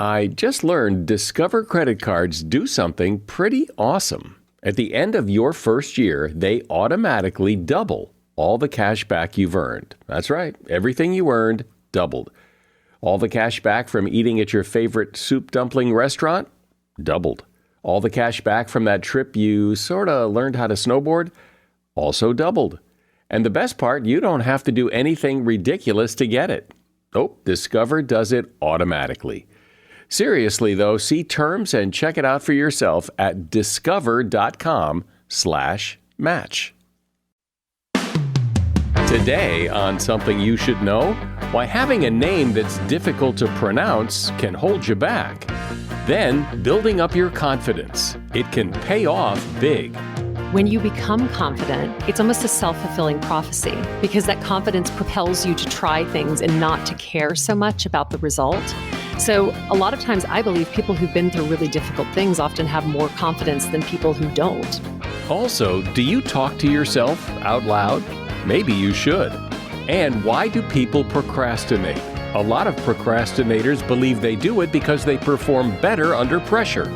I just learned Discover credit cards do something pretty awesome. At the end of your first year, they automatically double all the cash back you've earned. That's right. Everything you earned doubled. All the cash back from eating at your favorite soup dumpling restaurant doubled. All the cash back from that trip you sort of learned how to snowboard also doubled. And the best part, you don't have to do anything ridiculous to get it. Oh, Discover does it automatically. Seriously, though, see terms and check it out for yourself at discover.com/match. Today on Something You Should Know, why having a name that's difficult to pronounce can hold you back. Then, building up your confidence. It can pay off big. When you become confident, it's almost a self-fulfilling prophecy because that confidence propels you to try things and not to care so much about the result. So a lot of times I believe people who've been through really difficult things often have more confidence than people who don't. Also, do you talk to yourself out loud? Maybe you should. And why do people procrastinate? A lot of procrastinators believe they do it because they perform better under pressure.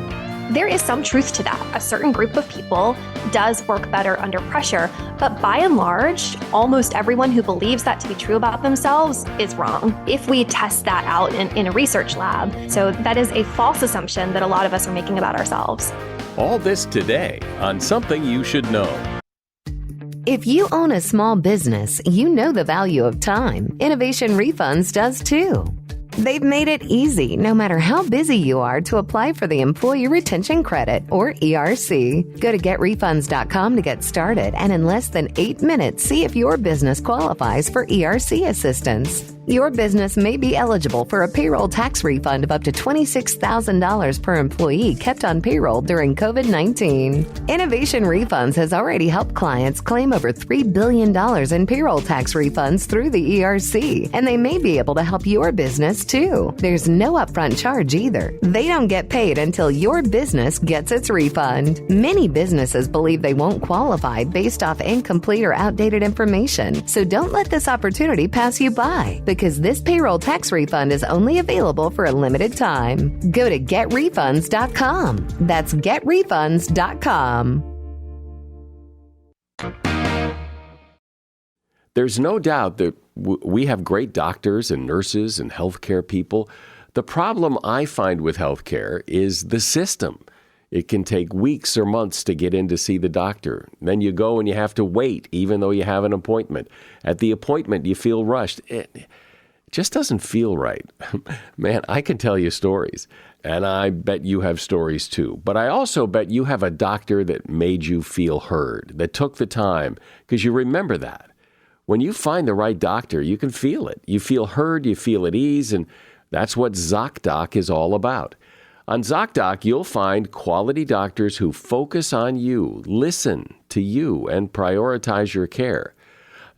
There is some truth to that. A certain group of people does work better under pressure, but by and large, almost everyone who believes that to be true about themselves is wrong if we test that out in a research lab. So that is a false assumption that a lot of us are making about ourselves. All this today on Something You Should Know. If you own a small business, you know the value of time. Innovation Refunds does too. They've made it easy, no matter how busy you are, to apply for the Employee Retention Credit, or ERC. Go to getrefunds.com to get started, and in less than 8 minutes, see if your business qualifies for ERC assistance. Your business may be eligible for a payroll tax refund of up to $26,000 per employee kept on payroll during COVID-19. Innovation Refunds has already helped clients claim over $3 billion in payroll tax refunds through the ERC, and they may be able to help your business too. There's no upfront charge either. They don't get paid until your business gets its refund. Many businesses believe they won't qualify based off incomplete or outdated information, so don't let this opportunity pass you by, because this payroll tax refund is only available for a limited time. Go to getrefunds.com. That's getrefunds.com. There's no doubt that we have great doctors and nurses and healthcare people. The problem I find with healthcare is the system. It can take weeks or months to get in to see the doctor. Then you go and you have to wait, even though you have an appointment. At the appointment, you feel rushed. It just doesn't feel right. Man, I can tell you stories, and I bet you have stories too. But I also bet you have a doctor that made you feel heard, that took the time, because you remember that. When you find the right doctor, you can feel it. You feel heard, you feel at ease, and that's what ZocDoc is all about. On ZocDoc, you'll find quality doctors who focus on you, listen to you, and prioritize your care.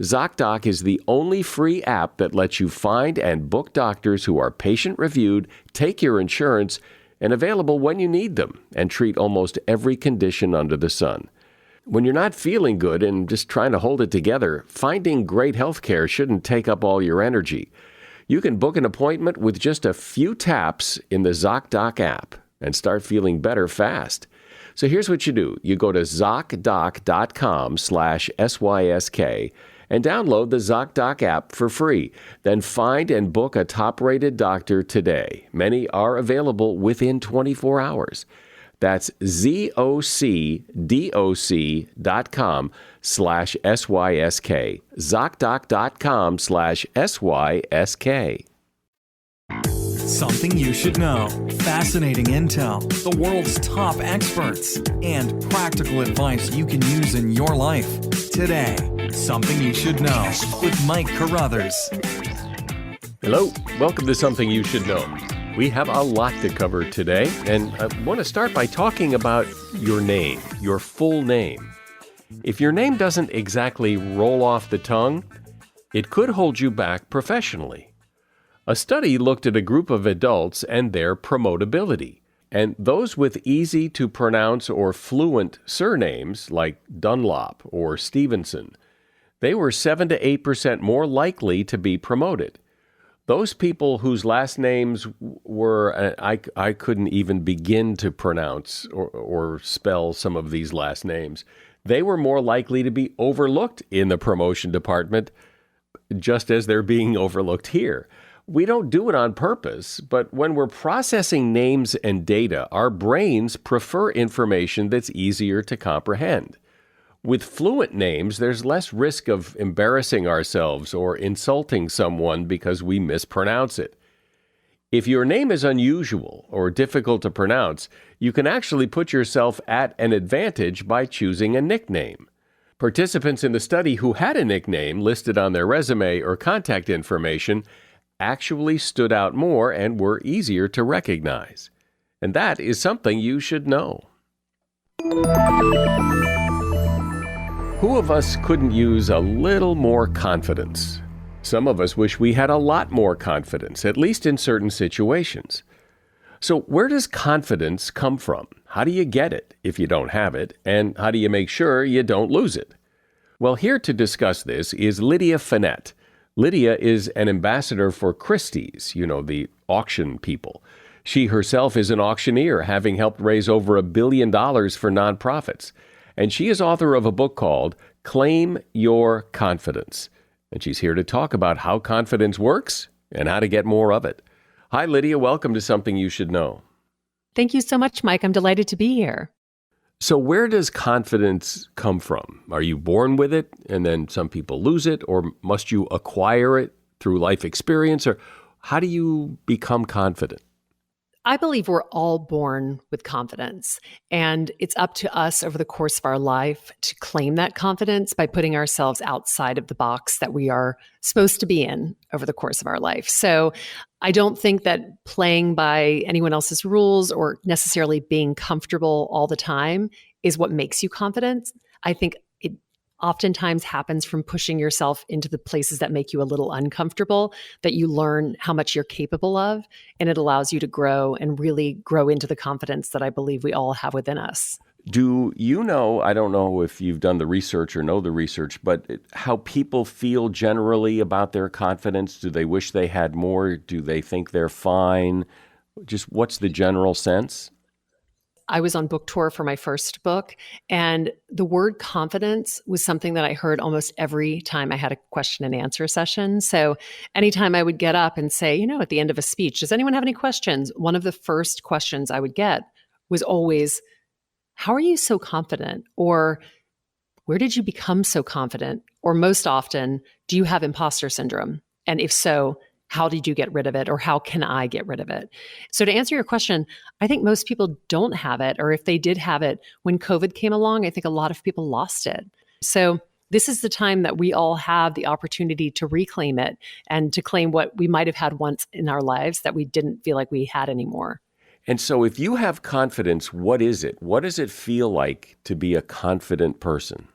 ZocDoc is the only free app that lets you find and book doctors who are patient-reviewed, take your insurance, and available when you need them, and treat almost every condition under the sun. When you're not feeling good and just trying to hold it together, finding great health care shouldn't take up all your energy. You can book an appointment with just a few taps in the ZocDoc app and start feeling better fast. So here's what you do. You go to ZocDoc.com/SYSK and download the ZocDoc app for free. Then find and book a top-rated doctor today. Many are available within 24 hours. That's ZocDoc.com/SYSK. ZocDoc.com/SYSK. Something you should know. Fascinating intel, the world's top experts, and practical advice you can use in your life. Today, Something You Should Know with Mike Carruthers. Hello, welcome to Something You Should Know. We have a lot to cover today, and I want to start by talking about your name, your full name. If your name doesn't exactly roll off the tongue, it could hold you back professionally. A study looked at a group of adults and their promotability, and those with easy-to-pronounce or fluent surnames like Dunlop or Stevenson, they were 7 to 8% more likely to be promoted. those people whose last names were, I couldn't even begin to pronounce or spell some of these last names, they were more likely to be overlooked in the promotion department, just as they're being overlooked here. We don't do it on purpose, but when we're processing names and data, our brains prefer information that's easier to comprehend. With fluent names, there's less risk of embarrassing ourselves or insulting someone because we mispronounce it. If your name is unusual or difficult to pronounce, you can actually put yourself at an advantage by choosing a nickname. Participants in the study who had a nickname listed on their resume or contact information actually stood out more and were easier to recognize. And that is something you should know. Who of us couldn't use a little more confidence? Some of us wish we had a lot more confidence, at least in certain situations. So where does confidence come from? How do you get it if you don't have it? And how do you make sure you don't lose it? Well, here to discuss this is Lydia Finette. Lydia is an ambassador for Christie's, the auction people. She herself is an auctioneer, having helped raise over $1 billion for nonprofits. And she is author of a book called Claim Your Confidence. And she's here to talk about how confidence works and how to get more of it. Hi, Lydia. Welcome to Something You Should Know. Thank you so much, Mike. I'm delighted to be here. So where does confidence come from? Are you born with it and then some people lose it? Or must you acquire it through life experience? Or how do you become confident? I believe we're all born with confidence, and it's up to us over the course of our life to claim that confidence by putting ourselves outside of the box that we are supposed to be in over the course of our life. So I don't think that playing by anyone else's rules or necessarily being comfortable all the time is what makes you confident. I think it oftentimes happens from pushing yourself into the places that make you a little uncomfortable, that you learn how much you're capable of, and it allows you to grow and really grow into the confidence that I believe we all have within us. Do you know, I don't know if you've done the research or know the research, but how people feel generally about their confidence? Do they wish they had more? Do they think they're fine? Just what's the general sense? I was on book tour for my first book, and the word confidence was something that I heard almost every time I had a question and answer session. So anytime I would get up and say, at the end of a speech, does anyone have any questions? One of the first questions I would get was always, how are you so confident? Or where did you become so confident? Or most often, do you have imposter syndrome? And if so, how did you get rid of it? Or how can I get rid of it? So to answer your question, I think most people don't have it. Or if they did have it, when COVID came along, I think a lot of people lost it. So this is the time that we all have the opportunity to reclaim it and to claim what we might have had once in our lives that we didn't feel like we had anymore. And so if you have confidence, what is it? What does it feel like to be a confident person?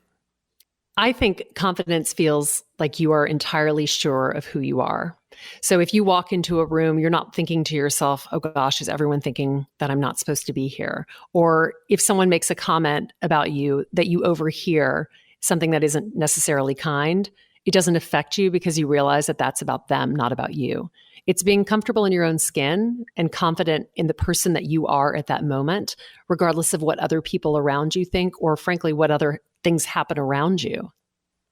I think confidence feels like you are entirely sure of who you are. So if you walk into a room, you're not thinking to yourself, oh gosh, is everyone thinking that I'm not supposed to be here? Or if someone makes a comment about you that you overhear, something that isn't necessarily kind, it doesn't affect you because you realize that that's about them, not about you. It's being comfortable in your own skin and confident in the person that you are at that moment, regardless of what other people around you think, or frankly, what other things happen around you.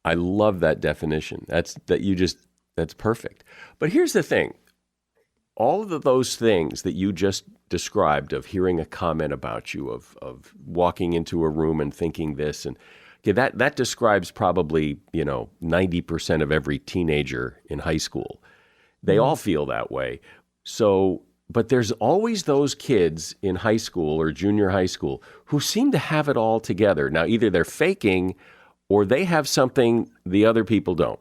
I love that definition. That's perfect. But here's the thing. All of those things that you just described, of hearing a comment about you, of walking into a room and thinking this, and that describes probably 90% of every teenager in high school. They all feel that way. So, but there's always those kids in high school or junior high school who seem to have it all together. Now, either they're faking or they have something the other people don't.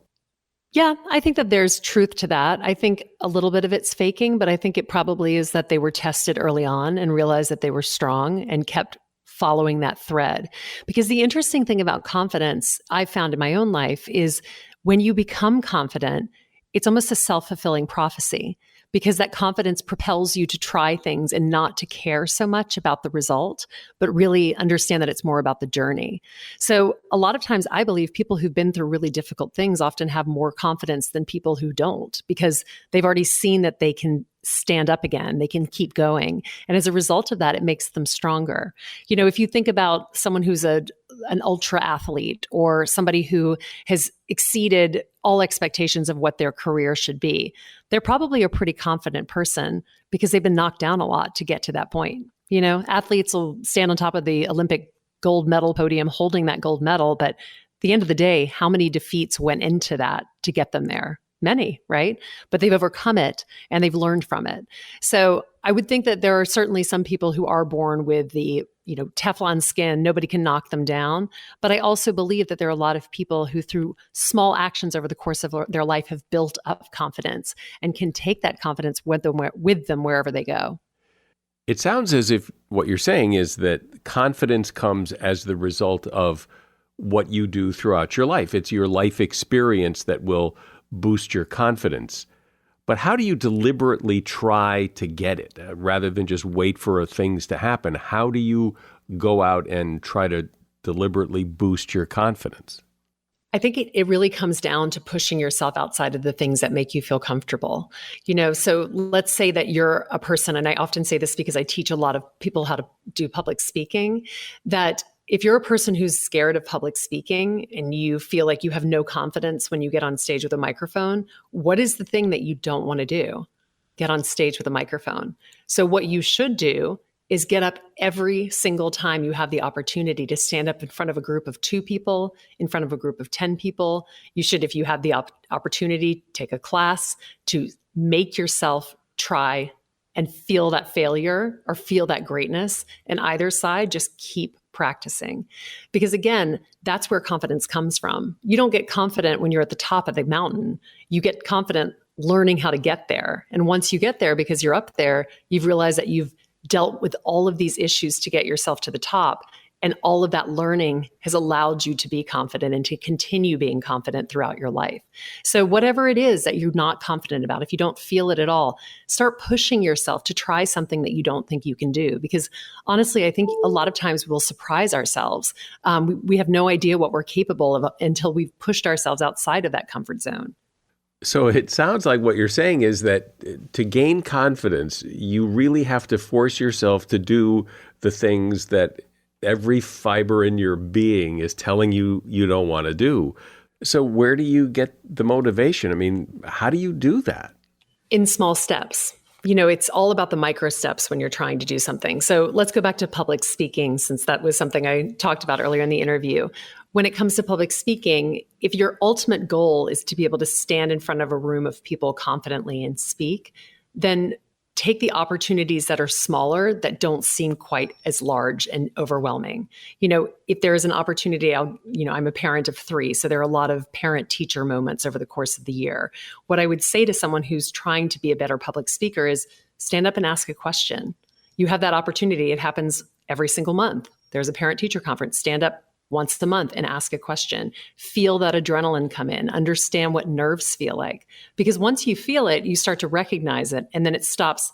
Yeah, I think that there's truth to that. I think a little bit of it's faking, but I think it probably is that they were tested early on and realized that they were strong and kept following that thread. Because the interesting thing about confidence I've found in my own life is when you become confident, it's almost a self-fulfilling prophecy, because that confidence propels you to try things and not to care so much about the result, but really understand that it's more about the journey. So a lot of times I believe people who've been through really difficult things often have more confidence than people who don't, because they've already seen that they can stand up again, they can keep going. And as a result of that, it makes them stronger. If you think about someone who's an ultra athlete or somebody who has exceeded all expectations of what their career should be, they're probably a pretty confident person because they've been knocked down a lot to get to that point. Athletes will stand on top of the Olympic gold medal podium holding that gold medal, but at the end of the day, how many defeats went into that to get them there? Many, right? But they've overcome it and they've learned from it. So I would think that there are certainly some people who are born with the, Teflon skin, nobody can knock them down. But I also believe that there are a lot of people who through small actions over the course of their life have built up confidence and can take that confidence with them wherever they go. It sounds as if what you're saying is that confidence comes as the result of what you do throughout your life. It's your life experience that will boost your confidence. But how do you deliberately try to get it rather than just wait for things to happen? How do you go out and try to deliberately boost your confidence? I think it really comes down to pushing yourself outside of the things that make you feel comfortable. So let's say that you're a person, and I often say this because I teach a lot of people how to do public speaking, that if you're a person who's scared of public speaking and you feel like you have no confidence when you get on stage with a microphone, what is the thing that you don't want to do? Get on stage with a microphone. So what you should do is get up every single time you have the opportunity to stand up in front of a group of 2 people, in front of a group of 10 people. You should, if you have the opportunity, take a class to make yourself try and feel that failure or feel that greatness. And either side, just keep practicing. Because again, that's where confidence comes from. You don't get confident when you're at the top of the mountain. You get confident learning how to get there. And once you get there, because you're up there, you've realized that you've dealt with all of these issues to get yourself to the top. And all of that learning has allowed you to be confident and to continue being confident throughout your life. So whatever it is that you're not confident about, if you don't feel it at all, start pushing yourself to try something that you don't think you can do. Because honestly, I think a lot of times we'll surprise ourselves. We have no idea what we're capable of until we've pushed ourselves outside of that comfort zone. So it sounds like what you're saying is that to gain confidence, you really have to force yourself to do the things that every fiber in your being is telling you you don't want to do. So where do you get the motivation? I mean, how do you do that? In small steps. It's all about the micro steps when you're trying to do something. So let's go back to public speaking, since that was something I talked about earlier in the interview. When it comes to public speaking, if your ultimate goal is to be able to stand in front of a room of people confidently and speak, then take the opportunities that are smaller, that don't seem quite as large and overwhelming. If there is an opportunity, I'm a parent of 3, so there are a lot of parent-teacher moments over the course of the year. What I would say to someone who's trying to be a better public speaker is stand up and ask a question. You have that opportunity. It happens every single month. There's a parent-teacher conference. Stand up once a month and ask a question. Feel that adrenaline come in. Understand what nerves feel like. Because once you feel it, you start to recognize it, and then it stops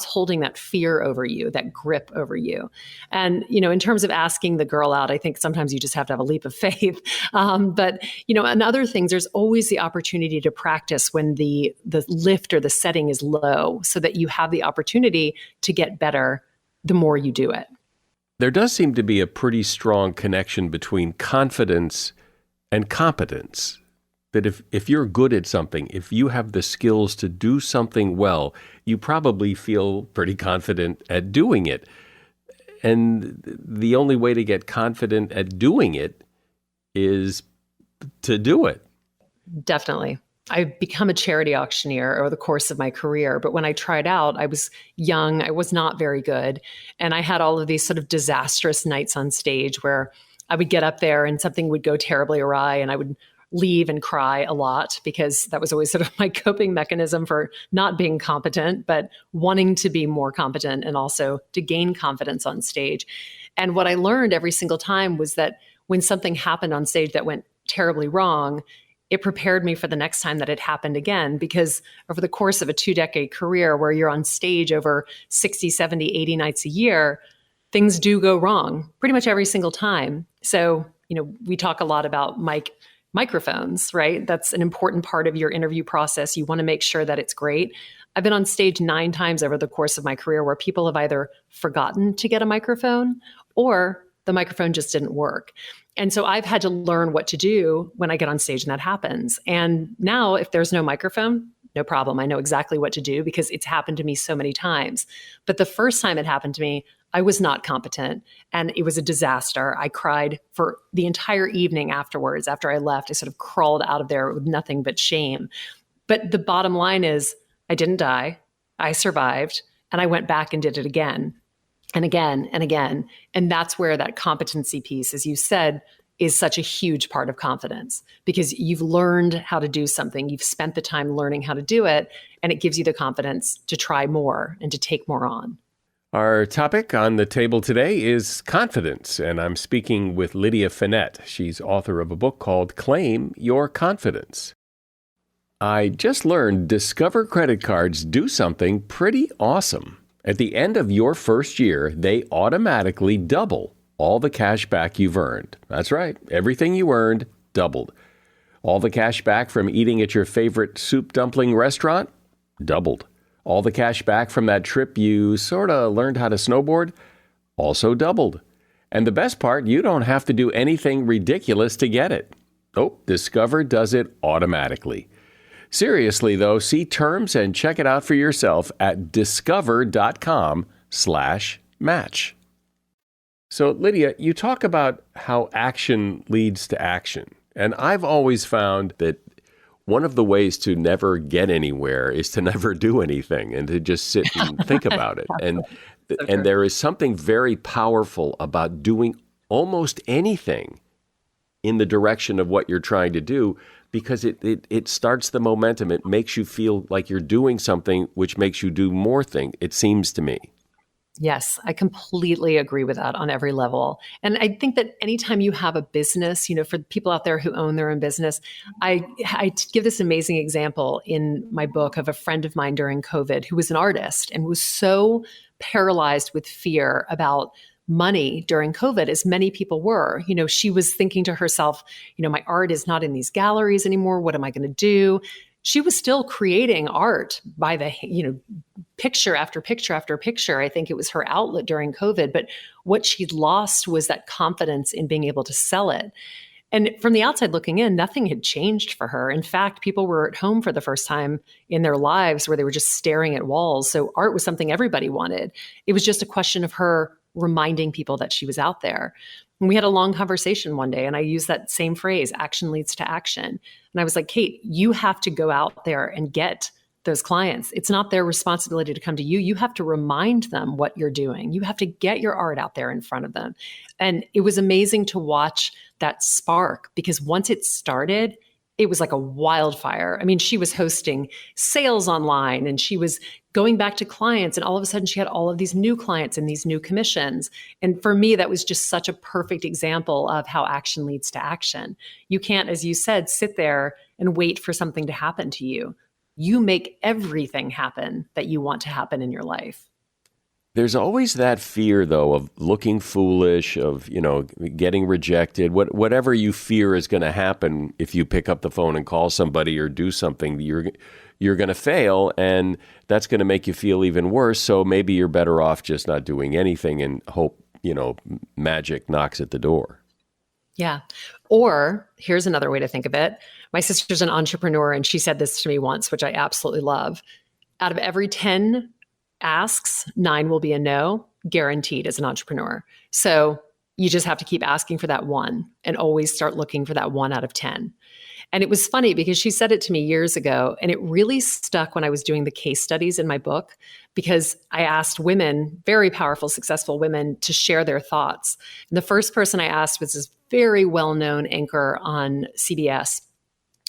holding that fear over you, that grip over you. And, in terms of asking the girl out, I think sometimes you just have to have a leap of faith. But, and other things, there's always the opportunity to practice when the lift or the setting is low, so that you have the opportunity to get better the more you do it. There does seem to be a pretty strong connection between confidence and competence. That if you're good at something, if you have the skills to do something well, you probably feel pretty confident at doing it. And the only way to get confident at doing it is to do it. Definitely. I've become a charity auctioneer over the course of my career. But when I tried out, I was young, I was not very good. And I had all of these sort of disastrous nights on stage where I would get up there and something would go terribly awry and I would leave and cry a lot, because that was always sort of my coping mechanism for not being competent, but wanting to be more competent and also to gain confidence on stage. And what I learned every single time was that when something happened on stage that went terribly wrong, it prepared me for the next time that it happened again, because over the course of a 2-decade career where you're on stage over 60, 70, 80 nights a year, things do go wrong pretty much every single time. So, we talk a lot about microphones, right? That's an important part of your interview process. You want to make sure that it's great. I've been on stage 9 times over the course of my career where people have either forgotten to get a microphone or the microphone just didn't work. And so I've had to learn what to do when I get on stage and that happens. And now if there's no microphone, no problem. I know exactly what to do because it's happened to me so many times. But the first time it happened to me, I was not competent and it was a disaster. I cried for the entire evening afterwards. After I left, I sort of crawled out of there with nothing but shame. But the bottom line is I didn't die. I survived and I went back and did it again and again and again. And that's where that competency piece, as you said, is such a huge part of confidence because you've learned how to do something. You've spent the time learning how to do it, and it gives you the confidence to try more and to take more on. Our topic on the table today is confidence, and I'm speaking with Lydia Finette. She's author of a book called Claim Your Confidence. I just learned Discover credit cards do something pretty awesome. At the end of your first year, they automatically double all the cash back you've earned. That's right. Everything you earned doubled. All the cash back from eating at your favorite soup dumpling restaurant doubled. All the cash back from that trip you sort of learned how to snowboard also doubled. And the best part, you don't have to do anything ridiculous to get it. Oh, Discover does it automatically. Seriously, though, see terms and check it out for yourself at discover.com/match. So, Lydia, you talk about how action leads to action. And I've always found that one of the ways to never get anywhere is to never do anything and to just sit and think about it. And there is something very powerful about doing almost anything in the direction of what you're trying to do, because it starts the momentum. It makes you feel like you're doing something, which makes you do more things, it seems to me. Yes, I completely agree with that on every level. And I think that anytime you have a business, for people out there who own their own business, I give this amazing example in my book of a friend of mine during COVID who was an artist and was so paralyzed with fear about money during COVID, as many people were. She was thinking to herself, my art is not in these galleries anymore. What am I going to do? She was still creating art by the, picture after picture after picture. I think it was her outlet during COVID. But what she'd lost was that confidence in being able to sell it. And from the outside looking in, nothing had changed for her. In fact, people were at home for the first time in their lives where they were just staring at walls. So art was something everybody wanted. It was just a question of her reminding people that she was out there. And we had a long conversation one day, and I used that same phrase, action leads to action. And I was like, Kate, you have to go out there and get those clients. It's not their responsibility to come to you. You have to remind them what you're doing. You have to get your art out there in front of them. And it was amazing to watch that spark, because once it started, it was like a wildfire. I mean, she was hosting sales online and she was going back to clients, and all of a sudden she had all of these new clients and these new commissions. And for me, that was just such a perfect example of how action leads to action. You can't, as you said, sit there and wait for something to happen to you. You make everything happen that you want to happen in your life. There's always that fear, though, of looking foolish, of, getting rejected, whatever you fear is going to happen if you pick up the phone and call somebody or do something. You're going to fail, and that's going to make you feel even worse. So maybe you're better off just not doing anything and hope, magic knocks at the door. Yeah. Or here's another way to think of it. My sister's an entrepreneur, and she said this to me once, which I absolutely love. Out of every 10 asks, 9 will be a no, guaranteed as an entrepreneur. So you just have to keep asking for that one and always start looking for that 1 out of 10. And it was funny because she said it to me years ago, and it really stuck when I was doing the case studies in my book, because I asked women, very powerful, successful women, to share their thoughts. And the first person I asked was this very well-known anchor on CBS.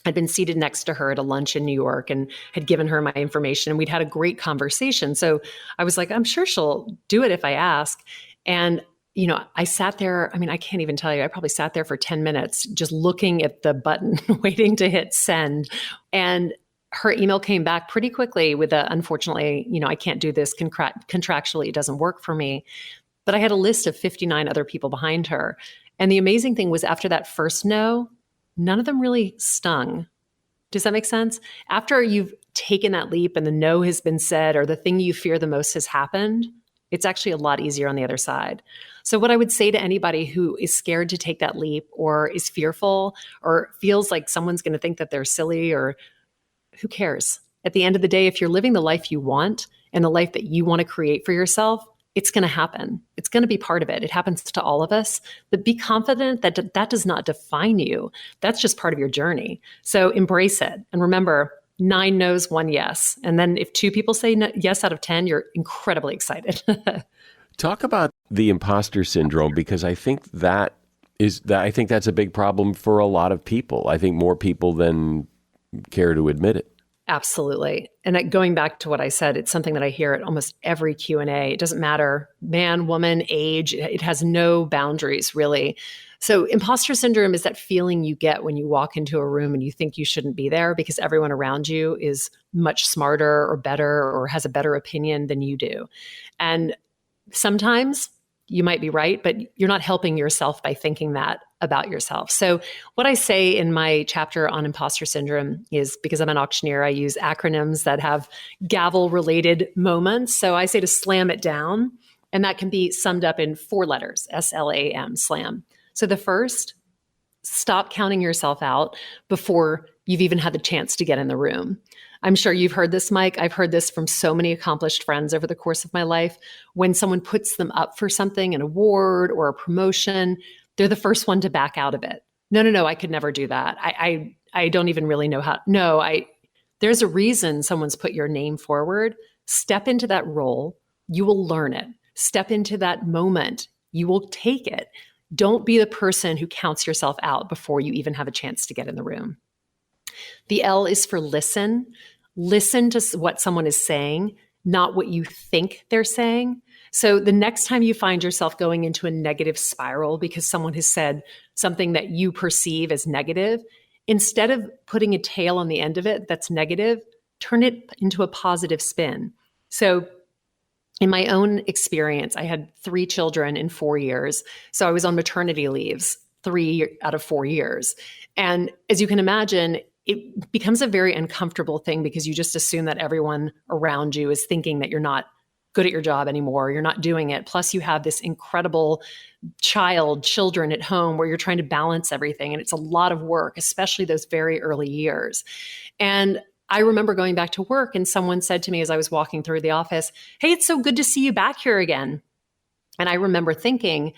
I'd been seated next to her at a lunch in New York and had given her my information, and we'd had a great conversation. So I was like, I'm sure she'll do it if I ask. And I sat there. I mean, I can't even tell you. I probably sat there for 10 minutes just looking at the button, waiting to hit send. And her email came back pretty quickly with unfortunately, I can't do this contractually. It doesn't work for me. But I had a list of 59 other people behind her. And the amazing thing was after that first no, none of them really stung. Does that make sense? After you've taken that leap and the no has been said or the thing you fear the most has happened, it's actually a lot easier on the other side. So what I would say to anybody who is scared to take that leap or is fearful or feels like someone's going to think that they're silly, or who cares? At the end of the day, if you're living the life you want and the life that you want to create for yourself, it's going to happen. It's going to be part of it. It happens to all of us. But be confident that that does not define you. That's just part of your journey. So embrace it. And remember, 9 no's, 1 yes. And then if 2 people say yes out of 10, you're incredibly excited. Talk about the imposter syndrome, because I think that's a big problem for a lot of people. I think more people than care to admit it. Absolutely. And going back to what I said, it's something that I hear at almost every Q&A. It doesn't matter, man, woman, age. It has no boundaries, really. So imposter syndrome is that feeling you get when you walk into a room and you think you shouldn't be there because everyone around you is much smarter or better or has a better opinion than you do. And sometimes you might be right, but you're not helping yourself by thinking that about yourself. So what I say in my chapter on imposter syndrome is, because I'm an auctioneer, I use acronyms that have gavel-related moments. So I say to slam it down, and that can be summed up in 4 letters, SLAM, slam. So the first, stop counting yourself out before you've even had the chance to get in the room. I'm sure you've heard this, Mike. I've heard this from so many accomplished friends over the course of my life. When someone puts them up for something, an award or a promotion, they're the first one to back out of it. No, I could never do that. I don't even really know how. No, there's a reason someone's put your name forward. Step into that role. You will learn it. Step into that moment. You will take it. Don't be the person who counts yourself out before you even have a chance to get in the room. The L is for listen. Listen to what someone is saying, not what you think they're saying. So the next time you find yourself going into a negative spiral because someone has said something that you perceive as negative, instead of putting a tail on the end of it that's negative, turn it into a positive spin. So in my own experience, I had 3 children in 4 years. So I was on maternity leaves 3 out of 4 years. And as you can imagine, it becomes a very uncomfortable thing because you just assume that everyone around you is thinking that you're not good at your job anymore. You're not doing it. Plus you have this incredible children at home where you're trying to balance everything. And it's a lot of work, especially those very early years. And I remember going back to work and someone said to me as I was walking through the office, "Hey, it's so good to see you back here again." And I remember thinking,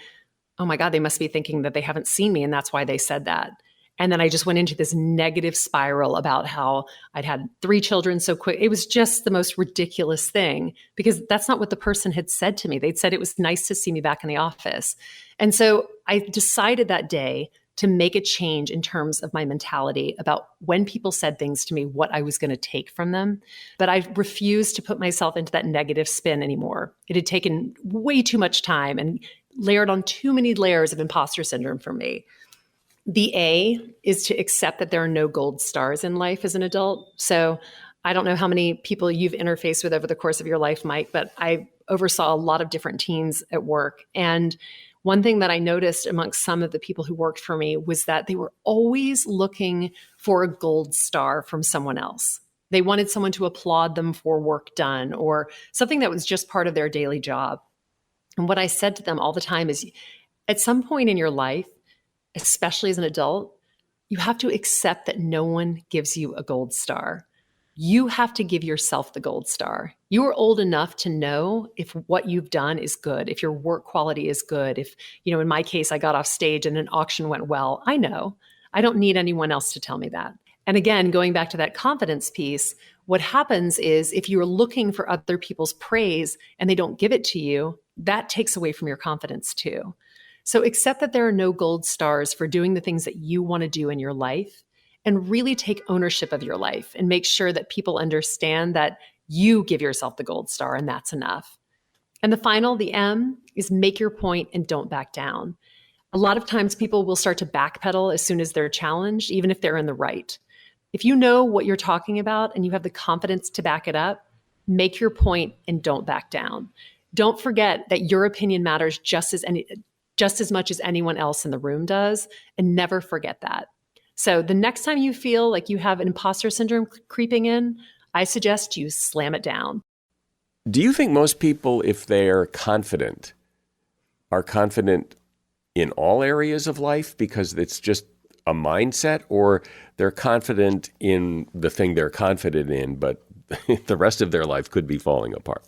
oh my God, they must be thinking that they haven't seen me and that's why they said that. And then I just went into this negative spiral about how I'd had 3 children so quick. It was just the most ridiculous thing because that's not what the person had said to me. They'd said it was nice to see me back in the office. And so I decided that day to make a change in terms of my mentality about when people said things to me, what I was going to take from them. But I refused to put myself into that negative spin anymore. It had taken way too much time and layered on too many layers of imposter syndrome for me. The A is to accept that there are no gold stars in life as an adult. So I don't know how many people you've interfaced with over the course of your life, Mike, but I oversaw a lot of different teams at work. And one thing that I noticed amongst some of the people who worked for me was that they were always looking for a gold star from someone else. They wanted someone to applaud them for work done or something that was just part of their daily job. And what I said to them all the time is, at some point in your life, especially as an adult, you have to accept that no one gives you a gold star. You have to give yourself the gold star. You are old enough to know if what you've done is good, if your work quality is good, if, in my case, I got off stage and an auction went well. I know. I don't need anyone else to tell me that. And again, going back to that confidence piece, what happens is if you're looking for other people's praise and they don't give it to you, that takes away from your confidence too. So accept that there are no gold stars for doing the things that you want to do in your life and really take ownership of your life and make sure that people understand that you give yourself the gold star and that's enough. And the final, the M, is make your point and don't back down. A lot of times people will start to backpedal as soon as they're challenged, even if they're in the right. If you know what you're talking about and you have the confidence to back it up, make your point and don't back down. Don't forget that your opinion matters just as much as anyone else in the room does, and never forget that. So the next time you feel like you have an imposter syndrome creeping in, I suggest you slam it down. Do you think most people, if they're confident, are confident in all areas of life because it's just a mindset, or they're confident in the thing they're confident in, but the rest of their life could be falling apart?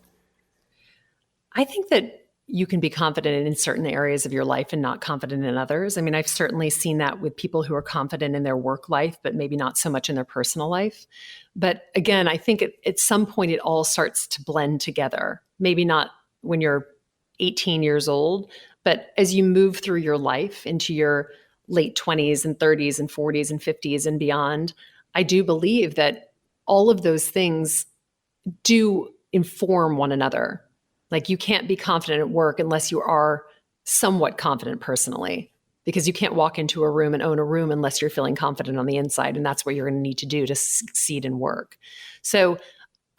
I think that you can be confident in certain areas of your life and not confident in others. I mean, I've certainly seen that with people who are confident in their work life, but maybe not so much in their personal life. But again, I think at some point it all starts to blend together. Maybe not when you're 18 years old, but as you move through your life into your late 20s and 30s and 40s and 50s and beyond, I do believe that all of those things do inform one another. Like, you can't be confident at work unless you are somewhat confident personally, because you can't walk into a room and own a room unless you're feeling confident on the inside. And that's what you're going to need to do to succeed in work. So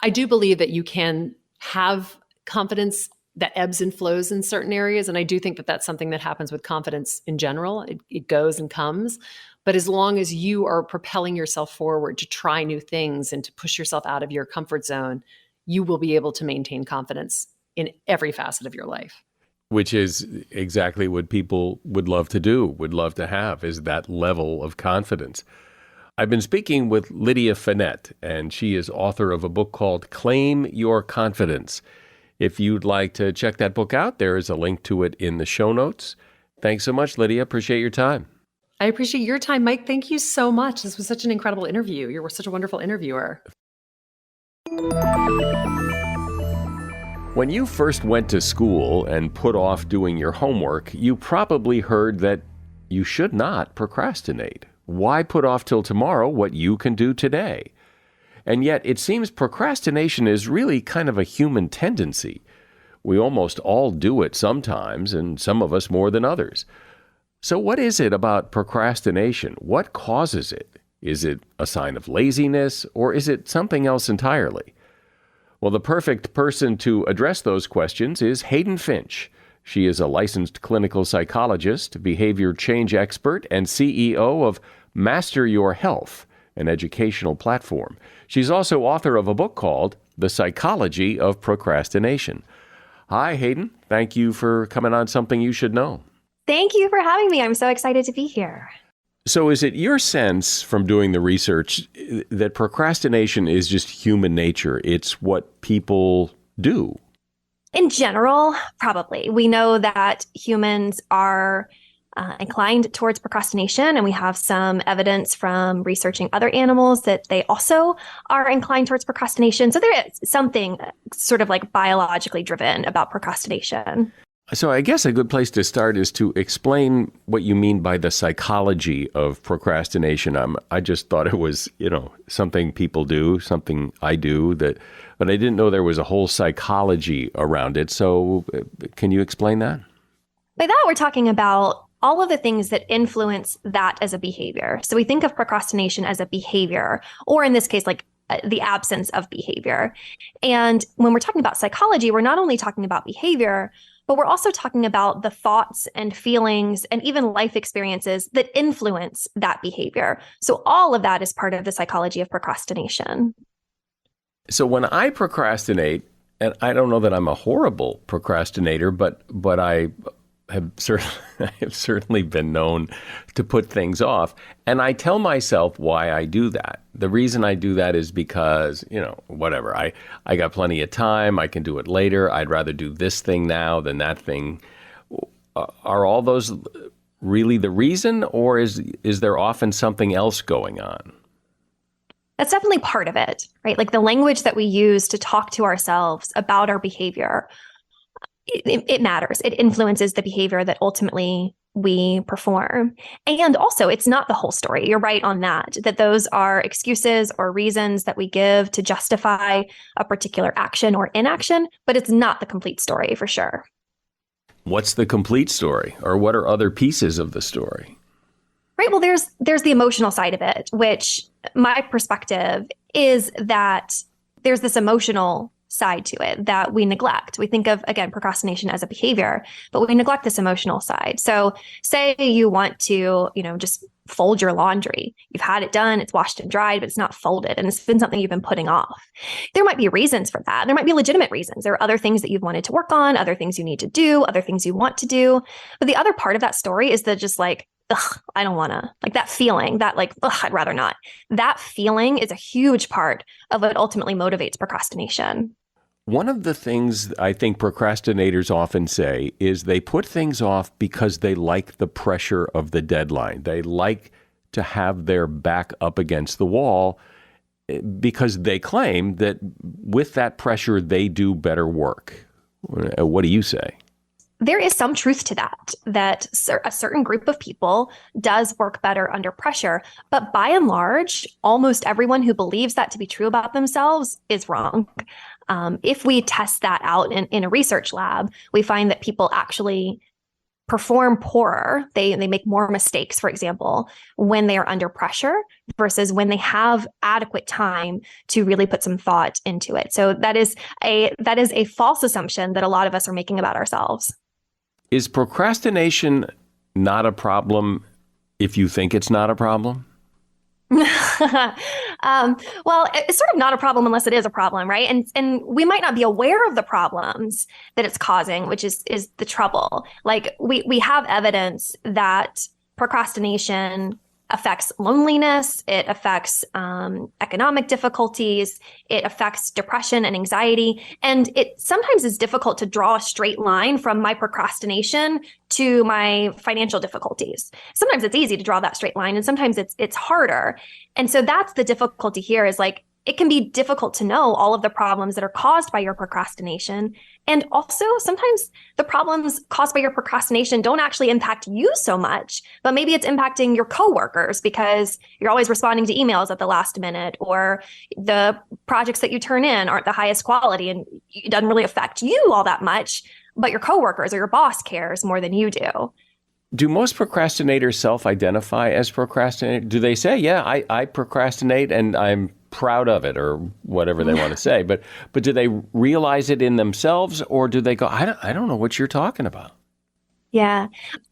I do believe that you can have confidence that ebbs and flows in certain areas. And I do think that that's something that happens with confidence in general. It goes and comes. But as long as you are propelling yourself forward to try new things and to push yourself out of your comfort zone, you will be able to maintain confidence in every facet of your life. Which is exactly what people would love to do, would love to have, is that level of confidence. I've been speaking with Lydia Fenet, and she is author of a book called Claim Your Confidence. If you'd like to check that book out, there is a link to it in the show notes. Thanks so much, Lydia. Appreciate your time. I appreciate your time, Mike. Thank you so much. This was such an incredible interview. You were such a wonderful interviewer. When you first went to school and put off doing your homework, you probably heard that you should not procrastinate. Why put off till tomorrow what you can do today? And yet it seems procrastination is really kind of a human tendency. We almost all do it sometimes, and some of us more than others. So what is it about procrastination? What causes it? Is it a sign of laziness, or is it something else entirely? Well, the perfect person to address those questions is Hayden Finch. She is a licensed clinical psychologist, behavior change expert, and CEO of Master Your Health, an educational platform. She's also author of a book called The Psychology of Procrastination. Hi, Hayden. Thank you for coming on Something You Should Know. Thank you for having me. I'm so excited to be here. So is it your sense from doing the research that procrastination is just human nature? It's what people do? In general, probably. We know that humans are inclined towards procrastination, and we have some evidence from researching other animals that they also are inclined towards procrastination. So there is something sort of like biologically driven about procrastination. So I guess a good place to start is to explain what you mean by the psychology of procrastination. I just thought it was, something people do, something I do, but I didn't know there was a whole psychology around it. So can you explain that? By that, we're talking about all of the things that influence that as a behavior. So we think of procrastination as a behavior, or in this case, like the absence of behavior. And when we're talking about psychology, we're not only talking about behavior, but we're also talking about the thoughts and feelings and even life experiences that influence that behavior. So all of that is part of the psychology of procrastination. So when I procrastinate, and I don't know that I'm a horrible procrastinator, but I have certainly been known to put things off. And I tell myself why I do that. The reason I do that is because, whatever, I got plenty of time. I can do it later. I'd rather do this thing now than that thing. Are all those really the reason, or is there often something else going on? That's definitely part of it, right? Like the language that we use to talk to ourselves about our behavior, it matters. It influences the behavior that ultimately we perform. And also, it's not the whole story. You're right on that those are excuses or reasons that we give to justify a particular action or inaction, but it's not the complete story for sure. What's the complete story, or what are other pieces of the story? Right. Well, there's the emotional side of it, which my perspective is that there's this emotional side to it that we neglect. We think of, again, procrastination as a behavior, but we neglect this emotional side. So say you want to, just fold your laundry. You've had it done, it's washed and dried, but it's not folded, and it's been something you've been putting off. There might be reasons for that. There might be legitimate reasons. There are other things that you've wanted to work on, other things you need to do, other things you want to do. But the other part of that story is that just like, ugh, I don't want to, like that feeling that like, ugh, I'd rather not. That feeling is a huge part of what ultimately motivates procrastination. One of the things I think procrastinators often say is they put things off because they like the pressure of the deadline. They like to have their back up against the wall because they claim that with that pressure, they do better work. What do you say? There is some truth to that a certain group of people does work better under pressure. But by and large, almost everyone who believes that to be true about themselves is wrong. If we test that out in a research lab, we find that people actually perform poorer. They make more mistakes, for example, when they are under pressure versus when they have adequate time to really put some thought into it. So that is a false assumption that a lot of us are making about ourselves. Is procrastination not a problem if you think it's not a problem? Well, it's sort of not a problem unless it is a problem, right? And we might not be aware of the problems that it's causing, which is the trouble. Like we have evidence that procrastination affects loneliness, it affects economic difficulties, it affects depression and anxiety. And it sometimes is difficult to draw a straight line from my procrastination to my financial difficulties. Sometimes it's easy to draw that straight line, and sometimes it's harder. And so that's the difficulty here, is like, it can be difficult to know all of the problems that are caused by your procrastination. And also, sometimes the problems caused by your procrastination don't actually impact you so much, but maybe it's impacting your coworkers because you're always responding to emails at the last minute, or the projects that you turn in aren't the highest quality and it doesn't really affect you all that much, but your coworkers or your boss cares more than you do. Do most procrastinators self-identify as procrastinators? Do they say, yeah, I procrastinate and I'm proud of it, or whatever they want to say, but do they realize it in themselves, or do they go, I don't know what you're talking about? Yeah.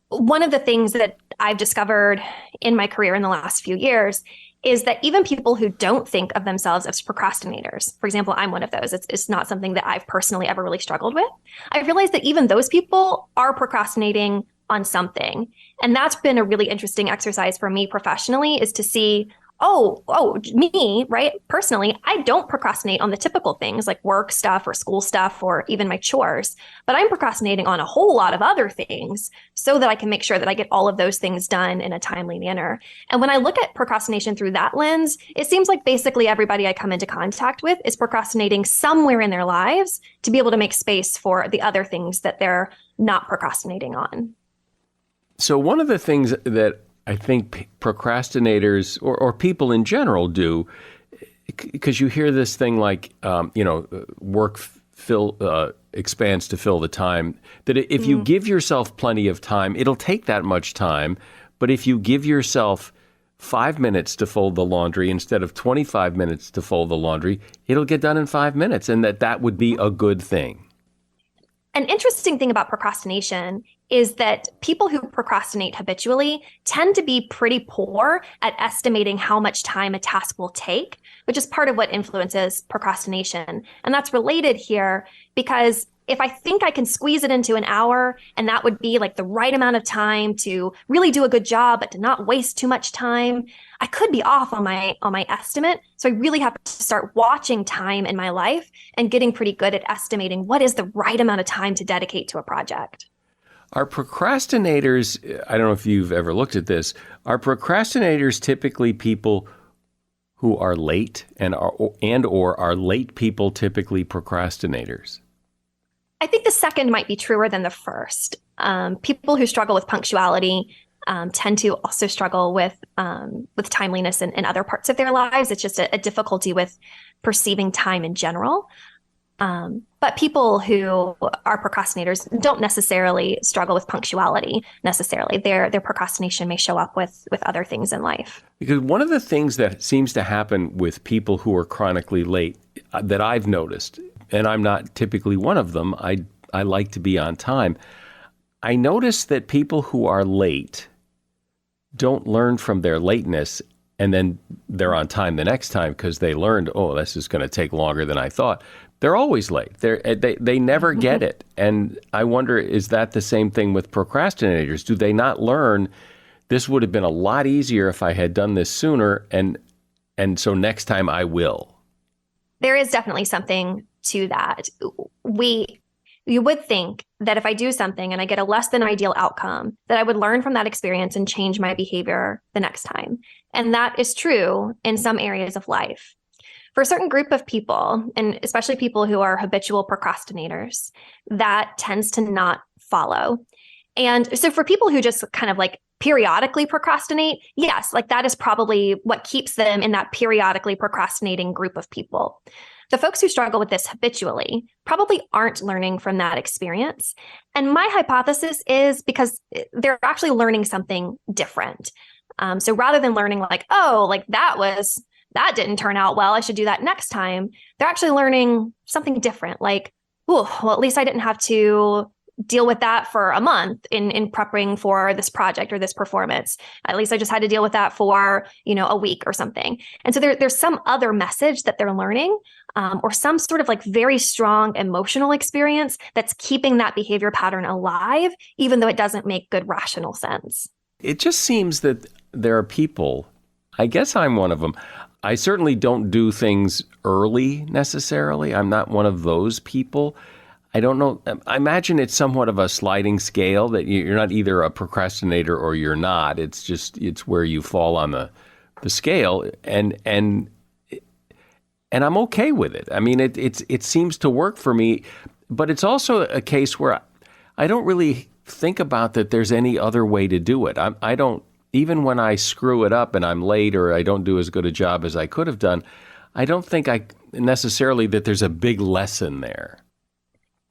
One of the things that I've discovered in my career in the last few years is that even people who don't think of themselves as procrastinators, for example, I'm one of those. It's not something that I've personally ever really struggled with. I realized that even those people are procrastinating on something. And that's been a really interesting exercise for me professionally, is to see, me, right? Personally, I don't procrastinate on the typical things like work stuff or school stuff or even my chores, but I'm procrastinating on a whole lot of other things so that I can make sure that I get all of those things done in a timely manner. And when I look at procrastination through that lens, it seems like basically everybody I come into contact with is procrastinating somewhere in their lives to be able to make space for the other things that they're not procrastinating on. So one of the things that I think procrastinators or people in general do, because you hear this thing like, work expands to fill the time, that if you give yourself plenty of time, it'll take that much time. But if you give yourself 5 minutes to fold the laundry instead of 25 minutes to fold the laundry, it'll get done in 5 minutes, and that would be a good thing. An interesting thing about procrastination is that people who procrastinate habitually tend to be pretty poor at estimating how much time a task will take, which is part of what influences procrastination. And that's related here because if I think I can squeeze it into an hour and that would be like the right amount of time to really do a good job, but to not waste too much time, I could be off on my estimate. So I really have to start watching time in my life and getting pretty good at estimating what is the right amount of time to dedicate to a project. Are procrastinators, I don't know if you've ever looked at this, are procrastinators typically people who are late or are late people typically procrastinators? I think the second might be truer than the first. People who struggle with punctuality tend to also struggle with timeliness in other parts of their lives. It's just a difficulty with perceiving time in general. But people who are procrastinators don't necessarily struggle with punctuality necessarily. Their procrastination may show up with other things in life. Because one of the things that seems to happen with people who are chronically late that I've noticed, and I'm not typically one of them, I like to be on time. I notice that people who are late don't learn from their lateness, and then they're on time the next time because they learned, oh, this is going to take longer than I thought. They're always late. They never get it. And I wonder, is that the same thing with procrastinators? Do they not learn this would have been a lot easier if I had done this sooner, and so next time I will? There is definitely something to that. You would think that if I do something and I get a less than ideal outcome, that I would learn from that experience and change my behavior the next time. And that is true in some areas of life. For a certain group of people, and especially people who are habitual procrastinators, that tends to not follow. And so for people who just kind of like periodically procrastinate, yes, like that is probably what keeps them in that periodically procrastinating group of people. The folks who struggle with this habitually probably aren't learning from that experience. And my hypothesis is because they're actually learning something different. So rather than learning like, oh, like that didn't turn out well, I should do that next time, they're actually learning something different. Like, oh, well, at least I didn't have to deal with that for a month in prepping for this project or this performance. At least I just had to deal with that for, a week or something. And so there's some other message that they're learning, or some sort of like very strong emotional experience that's keeping that behavior pattern alive, even though it doesn't make good rational sense. It just seems that there are people, I guess I'm one of them. I certainly don't do things early necessarily. I'm not one of those people. I don't know. I imagine it's somewhat of a sliding scale that you're not either a procrastinator or you're not. It's where you fall on the scale, and I'm okay with it. I mean, it seems to work for me, but it's also a case where I don't really think about that there's any other way to do it. I don't, even when I screw it up and I'm late or I don't do as good a job as I could have done, I don't think necessarily that there's a big lesson there.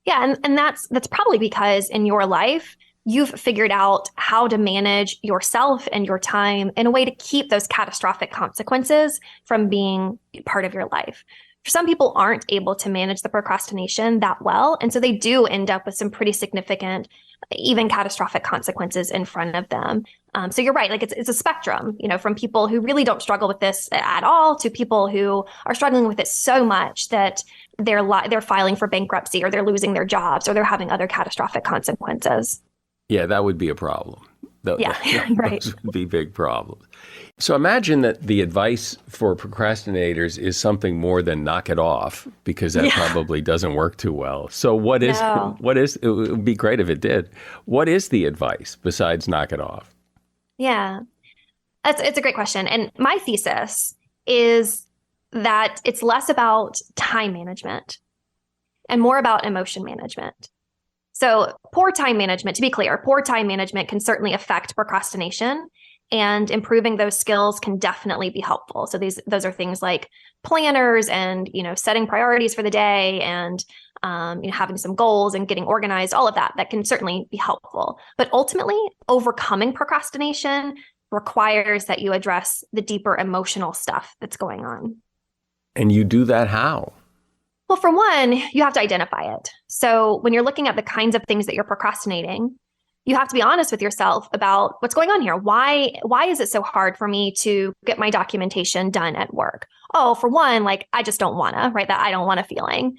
Yeah, and that's probably because in your life, you've figured out how to manage yourself and your time in a way to keep those catastrophic consequences from being part of your life. Some people aren't able to manage the procrastination that well, and so they do end up with some pretty significant, even catastrophic consequences in front of them. So you're right, like it's a spectrum, from people who really don't struggle with this at all to people who are struggling with it so much that they're filing for bankruptcy, or they're losing their jobs, or they're having other catastrophic consequences. Yeah, that would be a problem. Right. Those would be big problems. So imagine that the advice for procrastinators is something more than knock it off, because that probably doesn't work too well. So what is, it would be great if it did. What is the advice besides knock it off? Yeah, it's a great question. And my thesis is that it's less about time management and more about emotion management. So poor time management, to be clear, poor time management can certainly affect procrastination, and improving those skills can definitely be helpful. So those are things like planners and, setting priorities for the day and, having some goals and getting organized, all of that can certainly be helpful. But ultimately, overcoming procrastination requires that you address the deeper emotional stuff that's going on. And you do that how? Well, for one, you have to identify it. So when you're looking at the kinds of things that you're procrastinating, you have to be honest with yourself about what's going on here. Why is it so hard for me to get my documentation done at work? Oh, for one, like I just don't wanna, right? That I don't want a feeling.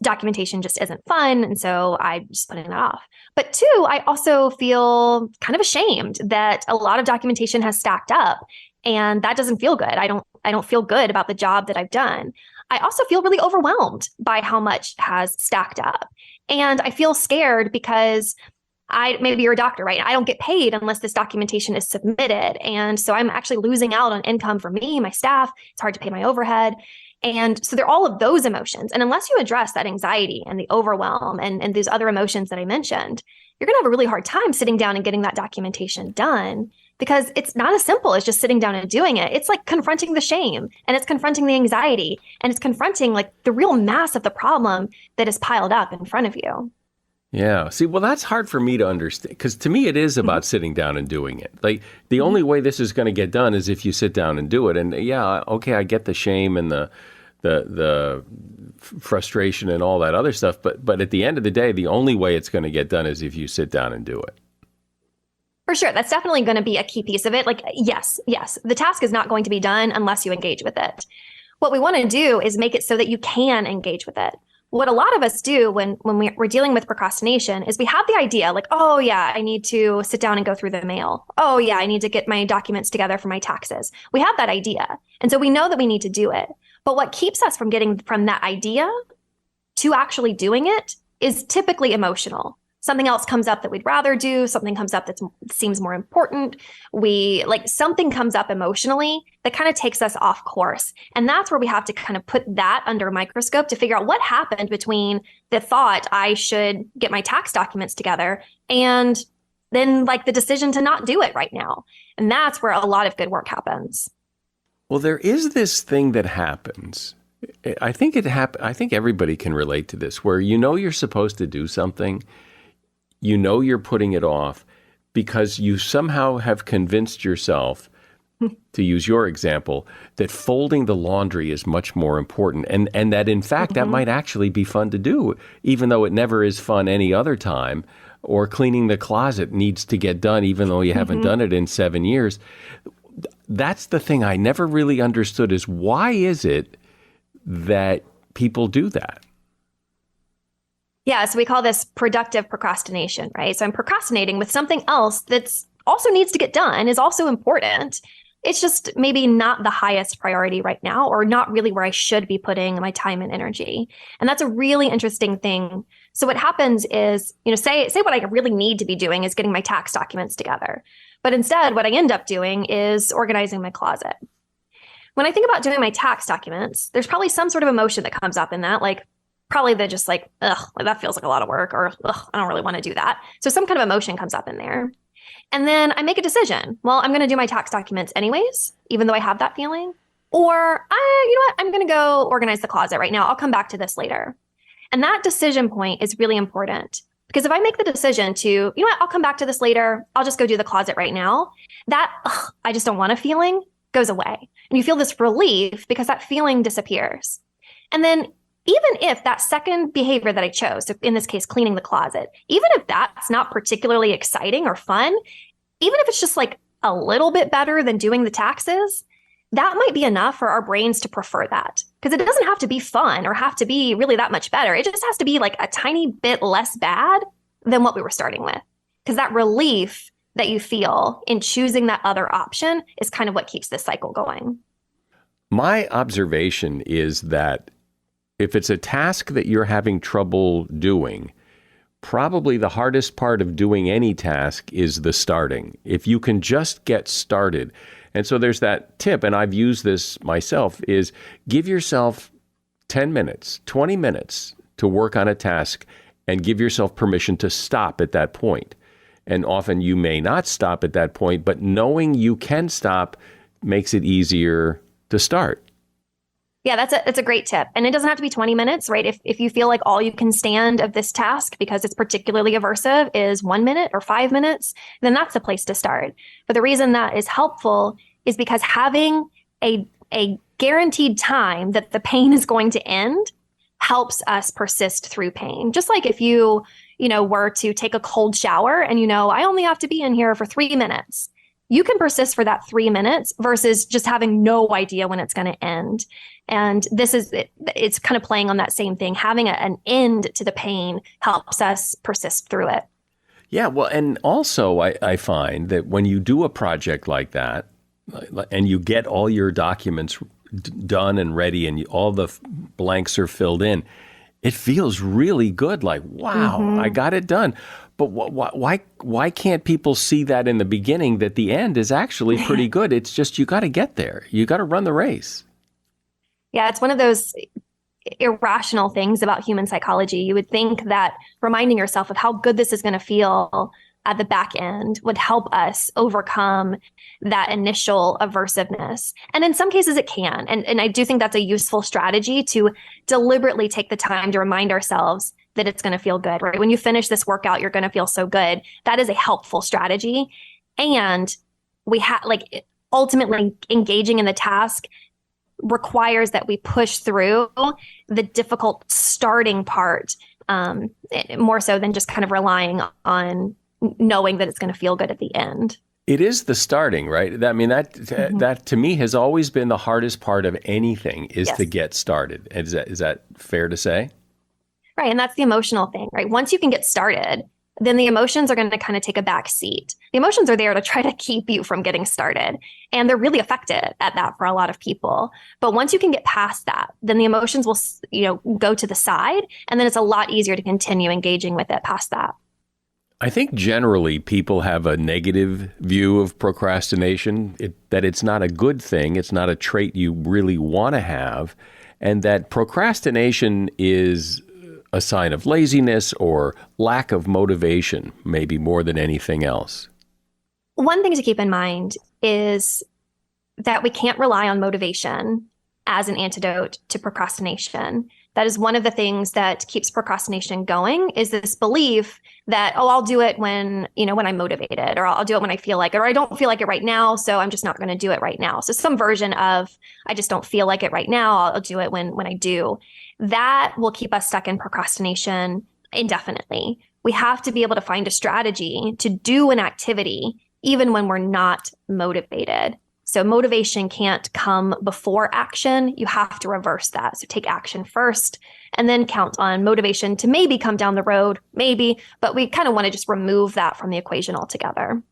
Documentation just isn't fun. And so I'm just putting that off. But two, I also feel kind of ashamed that a lot of documentation has stacked up, and that doesn't feel good. I don't feel good about the job that I've done. I also feel really overwhelmed by how much has stacked up. And I feel scared because maybe you're a doctor, right? I don't get paid unless this documentation is submitted. And so I'm actually losing out on income for me, my staff. It's hard to pay my overhead. And so there are all of those emotions. And unless you address that anxiety and the overwhelm and these other emotions that I mentioned, you're going to have a really hard time sitting down and getting that documentation done, because it's not as simple as just sitting down and doing it. It's like confronting the shame, and it's confronting the anxiety, and it's confronting like the real mass of the problem that is piled up in front of you. Yeah. See, well, that's hard for me to understand, because to me, it is about sitting down and doing it. Like, the only way this is going to get done is if you sit down and do it. And yeah, okay, I get the shame and the frustration and all that other stuff. But at the end of the day, the only way it's going to get done is if you sit down and do it. For sure. That's definitely going to be a key piece of it. Like, yes, the task is not going to be done unless you engage with it. What we want to do is make it so that you can engage with it. What a lot of us do when we're dealing with procrastination is we have the idea like, oh yeah, I need to sit down and go through the mail. Oh yeah, I need to get my documents together for my taxes. We have that idea. And so we know that we need to do it. But what keeps us from getting from that idea to actually doing it is typically emotional. Something else comes up that we'd rather do. Something comes up that seems more important. Something comes up emotionally that kind of takes us off course. And that's where we have to kind of put that under a microscope to figure out what happened between the thought I should get my tax documents together and then like the decision to not do it right now. And that's where a lot of good work happens. Well, there is this thing that happens. I think everybody can relate to this, where you're supposed to do something. You're putting it off because you somehow have convinced yourself, to use your example, that folding the laundry is much more important. And that, in fact, that might actually be fun to do, even though it never is fun any other time. Or cleaning the closet needs to get done, even though you haven't done it in 7 years. That's the thing I never really understood, is why is it that people do that? Yeah, so we call this productive procrastination, right? So I'm procrastinating with something else that's also needs to get done, is also important. It's just maybe not the highest priority right now, or not really where I should be putting my time and energy. And that's a really interesting thing. So what happens is, say what I really need to be doing is getting my tax documents together. But instead, what I end up doing is organizing my closet. When I think about doing my tax documents, there's probably some sort of emotion that comes up in that, like, probably they're just like, ugh, that feels like a lot of work, or ugh, I don't really want to do that. So some kind of emotion comes up in there. And then I make a decision. Well, I'm going to do my tax documents anyways, even though I have that feeling. Or, I'm going to go organize the closet right now. I'll come back to this later. And that decision point is really important, because if I make the decision to, I'll come back to this later, I'll just go do the closet right now, that I just don't want a feeling goes away. And you feel this relief because that feeling disappears. And then even if that second behavior that I chose, so in this case, cleaning the closet, even if that's not particularly exciting or fun, even if it's just like a little bit better than doing the taxes, that might be enough for our brains to prefer that. Because it doesn't have to be fun or have to be really that much better. It just has to be like a tiny bit less bad than what we were starting with. Because that relief that you feel in choosing that other option is kind of what keeps this cycle going. My observation is that if it's a task that you're having trouble doing, probably the hardest part of doing any task is the starting. If you can just get started. And so there's that tip, and I've used this myself, is give yourself 10 minutes, 20 minutes to work on a task, and give yourself permission to stop at that point. And often you may not stop at that point, but knowing you can stop makes it easier to start. Yeah, that's a great tip. And it doesn't have to be 20 minutes, right? If you feel like all you can stand of this task because it's particularly aversive is 1 minute or 5 minutes, then that's the place to start. But the reason that is helpful is because having a guaranteed time that the pain is going to end helps us persist through pain. Just like if you were to take a cold shower and I only have to be in here for 3 minutes. You can persist for that 3 minutes versus just having no idea when it's going to end. And it's kind of playing on that same thing. Having an end to the pain helps us persist through it. Yeah, well, and also I find that when you do a project like that and you get all your documents done and ready and all the blanks are filled in, it feels really good. Like, wow, I got it done. But why can't people see that in the beginning, that the end is actually pretty good? It's just you got to get there. You got to run the race. Yeah, it's one of those irrational things about human psychology. You would think that reminding yourself of how good this is going to feel at the back end would help us overcome that initial aversiveness. And in some cases it can. And I do think that's a useful strategy to deliberately take the time to remind ourselves that it's going to feel good, right? When you finish this workout, you're going to feel so good. That is a helpful strategy. And ultimately engaging in the task requires that we push through the difficult starting part, more so than just kind of relying on knowing that it's going to feel good at the end. It is the starting, right? I mean, that to me has always been the hardest part of anything is to get started. Is that fair to say? Right. And that's the emotional thing, right? Once you can get started, then the emotions are going to kind of take a back seat. The emotions are there to try to keep you from getting started. And they're really effective at that for a lot of people. But once you can get past that, then the emotions will, go to the side. And then it's a lot easier to continue engaging with it past that. I think generally people have a negative view of procrastination, that it's not a good thing. It's not a trait you really want to have. And that procrastination is a sign of laziness or lack of motivation, maybe more than anything else. One thing to keep in mind is that we can't rely on motivation as an antidote to procrastination. That is one of the things that keeps procrastination going, is this belief that, I'll do it when I'm motivated, or I'll do it when I feel like it, or I don't feel like it right now, so I'm just not going to do it right now. So some version of, I just don't feel like it right now, I'll do it when I do. That will keep us stuck in procrastination indefinitely. We have to be able to find a strategy to do an activity even when we're not motivated. So motivation can't come before action. You have to reverse that. So take action first and then count on motivation to maybe come down the road, maybe, but we kind of want to just remove that from the equation altogether.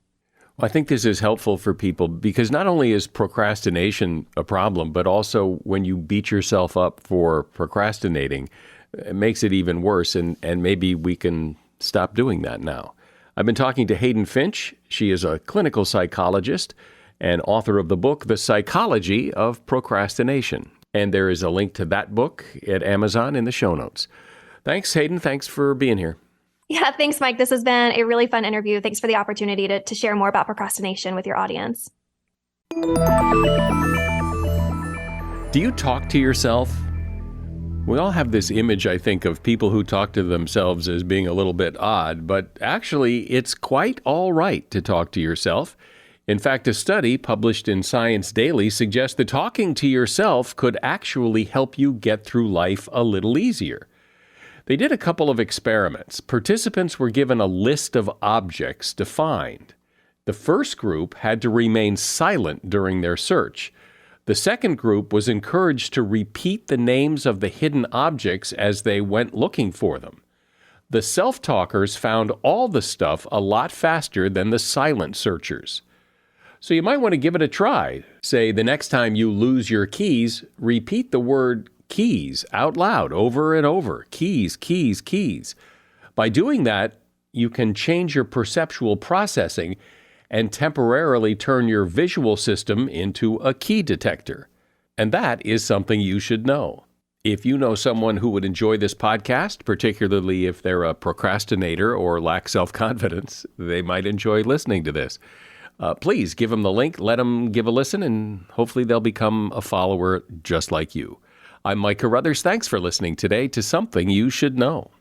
Well, I think this is helpful for people because not only is procrastination a problem, but also when you beat yourself up for procrastinating, it makes it even worse. And maybe we can stop doing that now. I've been talking to Hayden Finch. She is a clinical psychologist and author of the book, The Psychology of Procrastination. And there is a link to that book at Amazon in the show notes. Thanks, Hayden. Thanks for being here. Yeah, thanks, Mike. This has been a really fun interview. Thanks for the opportunity to share more about procrastination with your audience. Do you talk to yourself? We all have this image, I think, of people who talk to themselves as being a little bit odd, but actually it's quite all right to talk to yourself. In fact, a study published in Science Daily suggests that talking to yourself could actually help you get through life a little easier. They did a couple of experiments. Participants were given a list of objects to find. The first group had to remain silent during their search. The second group was encouraged to repeat the names of the hidden objects as they went looking for them. The self-talkers found all the stuff a lot faster than the silent searchers. So you might want to give it a try. Say the next time you lose your keys, repeat the word keys out loud over and over. Keys, keys, keys. By doing that, you can change your perceptual processing and temporarily turn your visual system into a key detector. And that is something you should know. If you know someone who would enjoy this podcast, particularly if they're a procrastinator or lack self-confidence, they might enjoy listening to this. Please give them the link, let them give a listen, and hopefully they'll become a follower just like you. I'm Mike Carruthers. Thanks for listening today to Something You Should Know.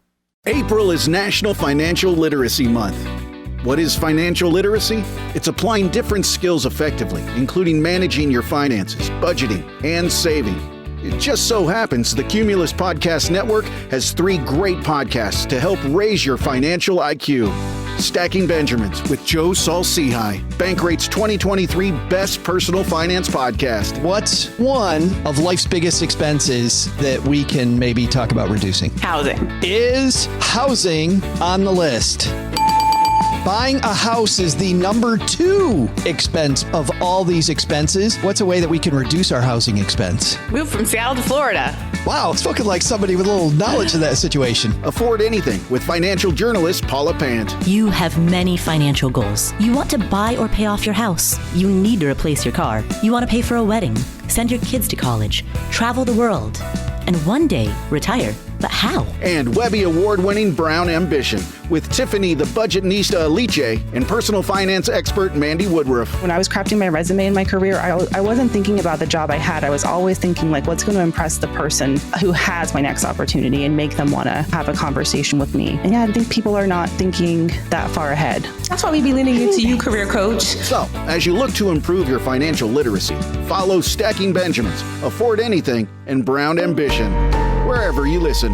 April is National Financial Literacy Month. What is financial literacy? It's applying different skills effectively, including managing your finances, budgeting, and saving. It just so happens the Cumulus Podcast Network has 3 great podcasts to help raise your financial IQ. Stacking Benjamins with Joe Saul-Sehy, Bankrate's 2023 Best Personal Finance Podcast. What's one of life's biggest expenses that we can maybe talk about reducing? Housing. Is housing on the list? Buying a house is the number 2 expense of all these expenses. What's a way that we can reduce our housing expense? Move from Seattle to Florida. Wow, spoken like somebody with a little knowledge of that situation. Afford anything with financial journalist Paula Pant. You have many financial goals. You want to buy or pay off your house. You need to replace your car. You want to pay for a wedding, send your kids to college, travel the world, and one day retire. But how? And Webby Award-winning Brown Ambition with Tiffany the Budgetnista Aliche and personal finance expert Mandy Woodruff. When I was crafting my resume in my career, I wasn't thinking about the job I had. I was always thinking, like, what's going to impress the person who has my next opportunity and make them want to have a conversation with me. And yeah, I think people are not thinking that far ahead. That's why we be leaning into you, career coach. So, as you look to improve your financial literacy, follow Stacking Benjamins, Afford Anything, and Brown Ambition, wherever you listen.